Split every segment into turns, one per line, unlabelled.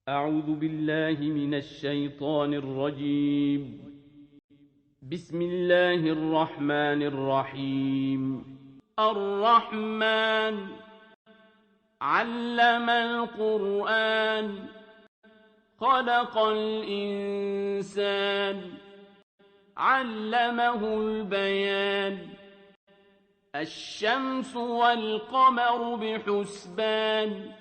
أعوذ بالله من الشيطان الرجيم. بسم الله الرحمن الرحيم. الرحمن علم القرآن خلق الإنسان علمه البيان الشمس والقمر بحسبان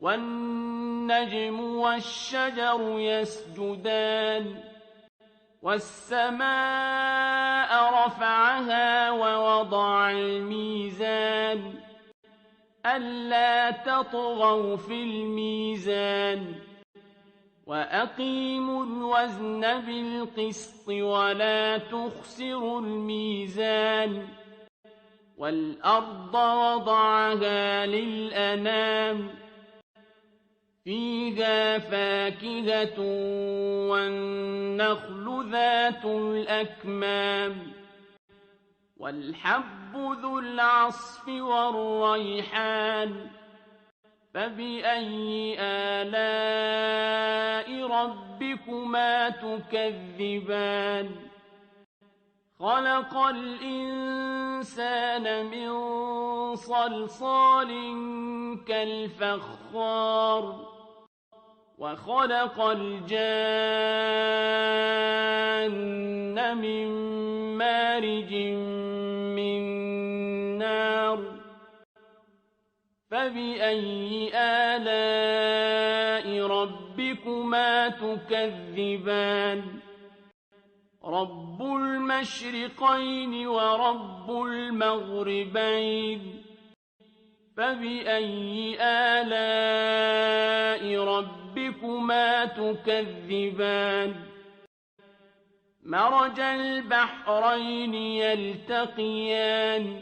والنجم والشجر يسجدان والسماء رفعها ووضع الميزان ألا تطغوا في الميزان وأقيموا الوزن بالقسط ولا تخسروا الميزان والأرض وضعها للأنام فيها فاكهة والنخل ذات الأكمام والحب ذو العصف والريحان فبأي آلاء ربكما تكذبان خلق الإنسان من صلصال كالفخار وخلق الجان من مارج من نار فبأي آلاء ربكما تكذبان رب المشرقين ورب المغربين فبأي آلاء ربكما تكذبان مرج البحرين يلتقيان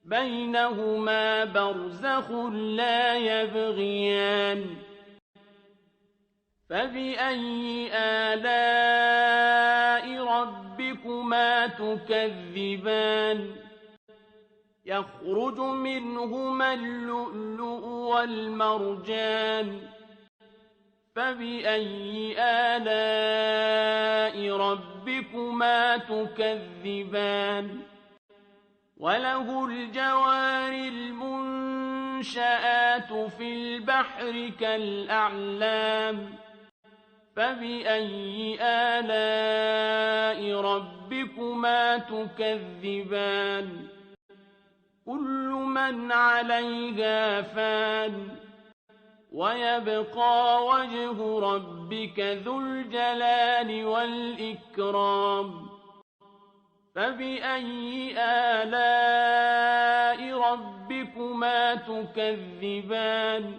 بينهما برزخ لا يبغيان فبأي آلاء ربكما تكذبان يخرج منهما اللؤلؤ والمرجان فبأي آلاء ربكما تكذبان وله الجوار المنشآت في البحر كالأعلام فبأي آلاء ربكما تكذبان كل من عليها فان ويبقى وجه ربك ذو الجلال والإكرام فبأي آلاء ربكما تكذبان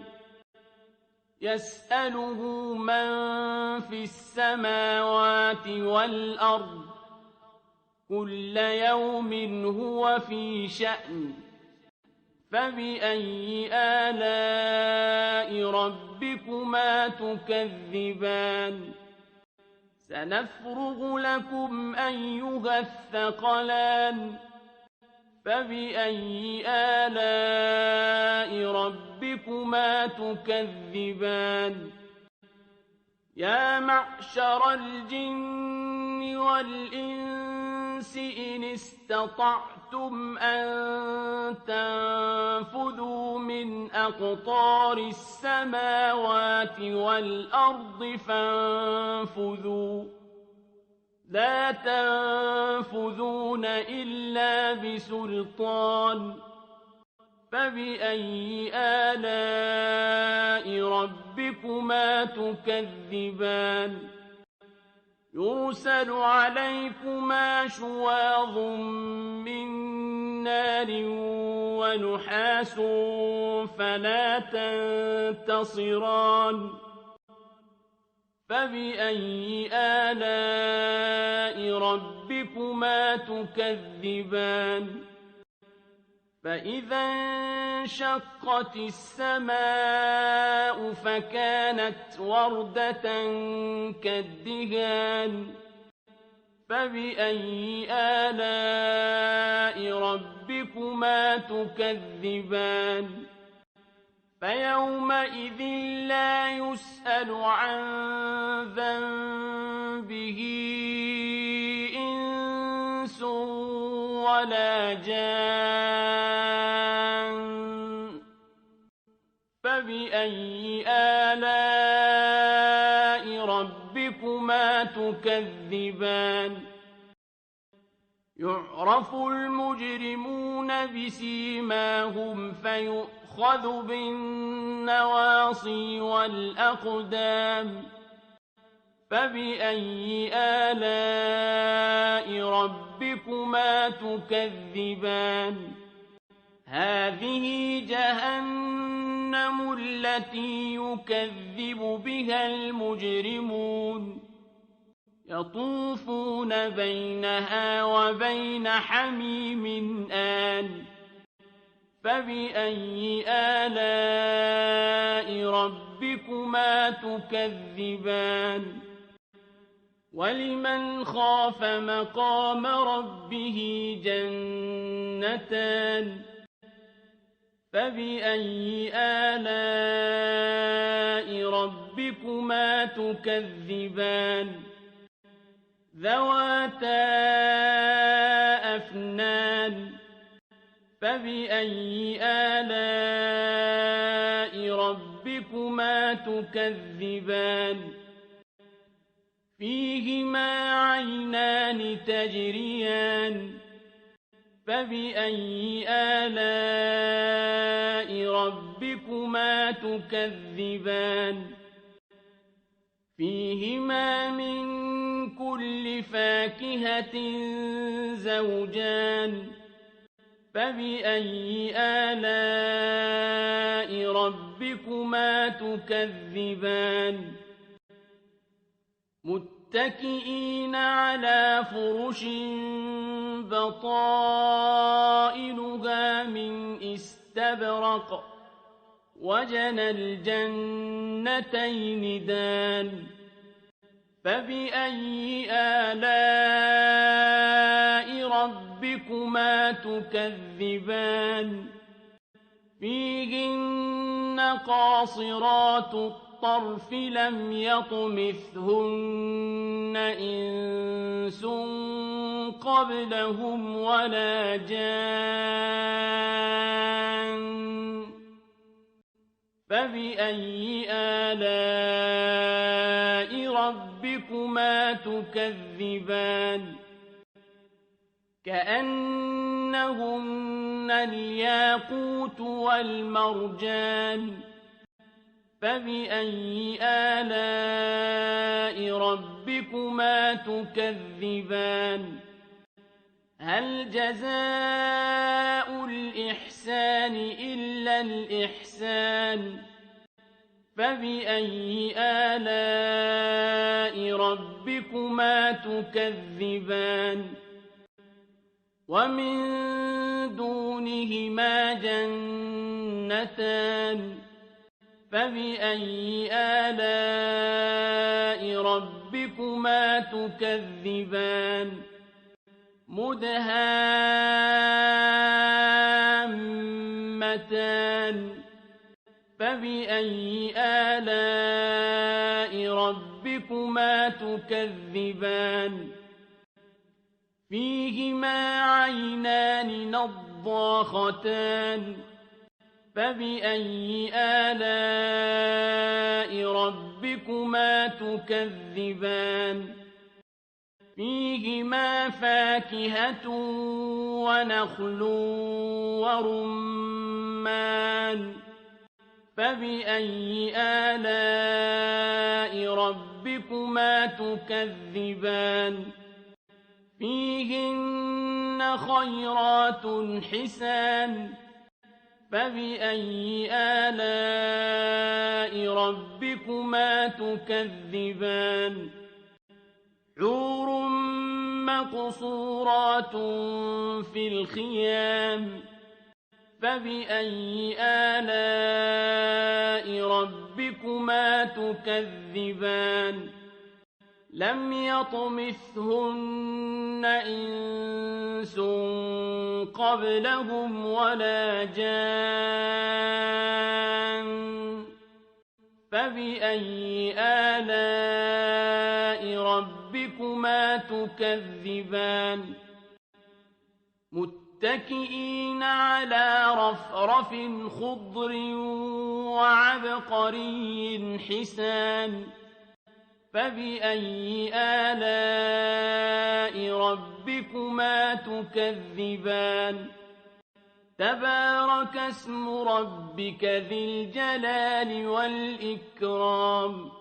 يسأله من في السماوات والأرض كل يوم هو في شأن فبأي آلاء ربكما تكذبان سنفرغ لكم أيها الثقلان فبأي آلاء ربكما تكذبان يا معشر الجن والإنس إن استطعتم أن تنفذوا من أقطار السماوات والأرض فانفذوا لا تنفذون إلا بسلطان فبأي آلاء ربكما تكذبان يرسل عليكما شواظ من نار ونحاس فلا تنتصران فبأي آلاء ربكما تكذبان فإذا انشقت السماء فكانت وردة كالدهان فبأي آلاء ربكما تكذبان فيومئذ لا يسأل عن ذنبه إنس ولا جان. فبأي آلاء ربكما تكذبان؟ يعرف المجرمون بسيماهم فيؤخذ بالنواصي والأقدام. فبأي آلاء ربكما تكذبان؟ هذه جهنم التي يكذب بها المجرمون، يطوفون بينها وبين حميم آن. فبأي آلاء ربكما تكذبان؟ ولمن خاف مقام ربه جنتان. فبأي آلاء ربكما تكذبان؟ ذواتا أفنان. فبأي آلاء ربكما تكذبان؟ فيهما عينان تجريان. فبأي آلاء ربكما تكذبان؟ فيهما من كل فاكهة زوجان. فبأي آلاء ربكما تكذبان؟ متكئين على فرش بطائنها من استبرق وجنى الجنتين دان. فبأي آلاء ربكما تكذبان؟ فيهن قاصرات الطرف لم يطمثهن إنس قبلهم ولا جان. فبأي آلاء ربكما تكذبان؟ كأنهن الياقوت والمرجان. فبأي آلاء ربكما تكذبان؟ هل جزاء الإحسان إلا الإحسان؟ فبأي آلاء ربكما تكذبان؟ ومن دونهما جنتان. فبأي آلاء ربكما تكذبان؟ مدهامتان. فبأي آلاء ربكما تكذبان؟ فيهما عينان نضاختان. فبأي آلاء ربكما تكذبان؟ فيهما فاكهة ونخل ورمان. فبأي آلاء ربكما تكذبان؟ فيهن خيرات حسان. فبأي آلاء ربكما تكذبان؟ حور مقصورات في الخيام. فبأي آلاء ربكما تكذبان؟ لم يطمثهن إنس قبلهم ولا جان. فبأي آلاء ربكما تكذبان متكئين على رفرف خضر وعبقري حسان فبأي آلاء ربكما تكذبان تبارك اسم ربك ذي الجلال والإكرام